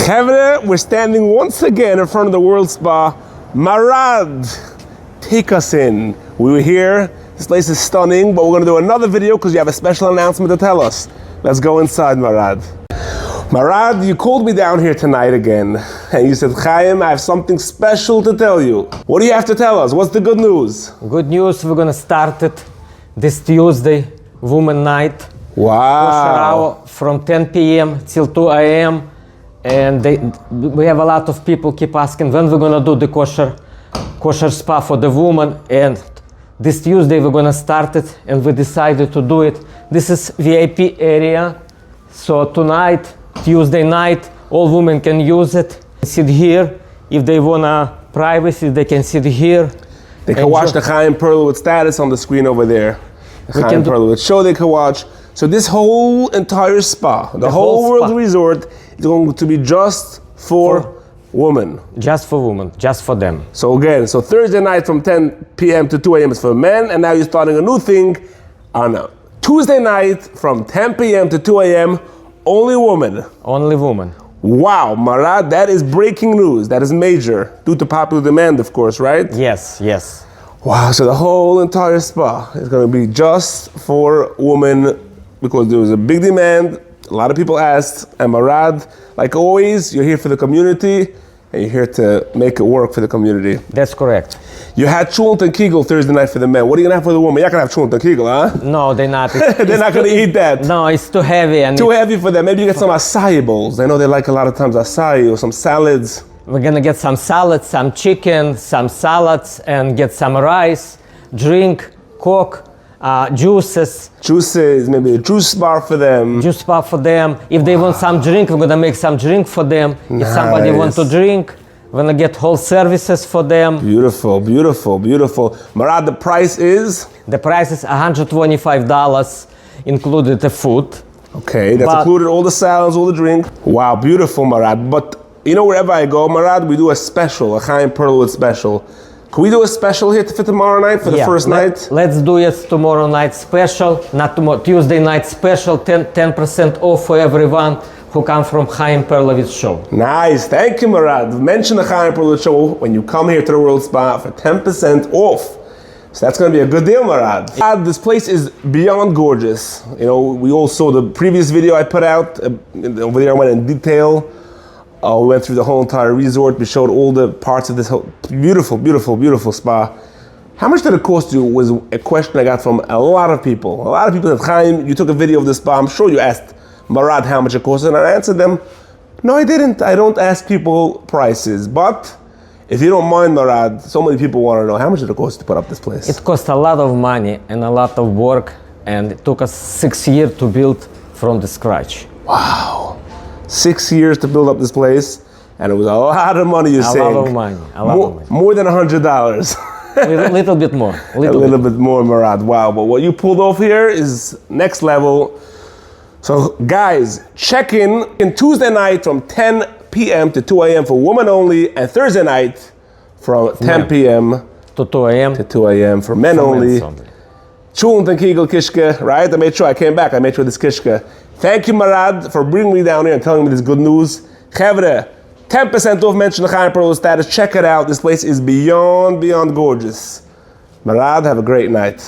Chevre, we're standing once again in front of the World Spa. Marad, take us in. We were here. This place is stunning, but we're going to do another video because you have a special announcement to tell us. Let's go inside, Marad. Marad, you called me down here tonight again, and you said, Chaim, I have something special to tell you. What do you have to tell us? What's the good news? Good news, we're going to start it this Tuesday, Women Night. Wow. Kosher hour from 10 p.m. till 2 a.m. And we have a lot of people keep asking when we're going to do the kosher spa for the woman. And this Tuesday we're going to start it, and we decided to do it. This is VIP area. So tonight, Tuesday night, all women can use it. Sit here. If they want privacy, they can sit here. They can watch the Chaim Perlowitz status on the screen over there. The Chaim Perlowitz show they can watch. So this whole entire spa, the whole World Resort is going to be just for women. Just for women, just for them. So again, so Thursday night from 10 p.m. to 2 a.m. is for men, and now you're starting a new thing on Tuesday night from 10 p.m. to 2 a.m. Only women. Only women. Wow, Marad, that is breaking news. That is major, due to popular demand, of course, right? Yes, yes. Wow, so the whole entire spa is going to be just for women because there was a big demand. A lot of people asked, and Marad, like always, you're here for the community, and you're here to make it work for the community. That's correct. You had Chulent and Kegel Thursday night for the men. What are you going to have for the women? You're not going to have Chulent and Kegel, huh? No, they're not. They're not going to eat that. No, it's too heavy. And too heavy for them. Maybe you get some acai bowls. I know they like a lot of times acai or some salads. We're going to get some salads, some chicken, some salads, and get some rice, drink, coke. Juices, maybe a juice bar for them. Juice bar for them. If they want some drink, we're gonna make some drink for them. Nice. If somebody wants to drink, we're gonna get whole services for them. Beautiful, beautiful, beautiful. Marad, the price is? The price is $125, included the food. Okay, that's included all the salads, all the drink. Wow, beautiful, Marad. But you know, wherever I go, Marad, we do a special, a Chaim Perlowitz special. Can we do a special here for tomorrow night, for the first night? Let's do it tomorrow night special, not tomorrow, Tuesday night special, 10% off for everyone who come from Chaim Perlowitz show. Nice, thank you, Marad. Mention the Chaim Perlowitz show when you come here to the World Spa for 10% off. So that's going to be a good deal, Marad. This place is beyond gorgeous. You know, we all saw the previous video I put out. Over there I went in detail. We went through the whole entire resort. We showed all the parts of this whole beautiful, beautiful, beautiful spa. How much did it cost you was a question I got from a lot of people. A lot of people said, Chaim, you took a video of the spa. I'm sure you asked Marad how much it cost, and I answered them, no, I didn't. I don't ask people prices. But if you don't mind, Marad, so many people want to know, how much did it cost to put up this place? It cost a lot of money and a lot of work, and it took us 6 years to build from the scratch. Wow. 6 years to build up this place, and it was a lot of money, you're saying. A lot of money, a lot of money. More than $100. A little bit more. A little bit more, Marad. Wow, but what you pulled off here is next level. So guys, check in Tuesday night from 10 p.m. to 2 a.m. for women only, and Thursday night from 10 p.m. to 2 a.m. to 2 a.m. for men only. Chulent and Kegel Kishke, right? I made sure I came back. I made sure this Kishke. Thank you, Marad, for bringing me down here and telling me this good news. Chevre, 10% off, mention the Chaim Perlowitz status. Check it out. This place is beyond gorgeous. Marad, have a great night.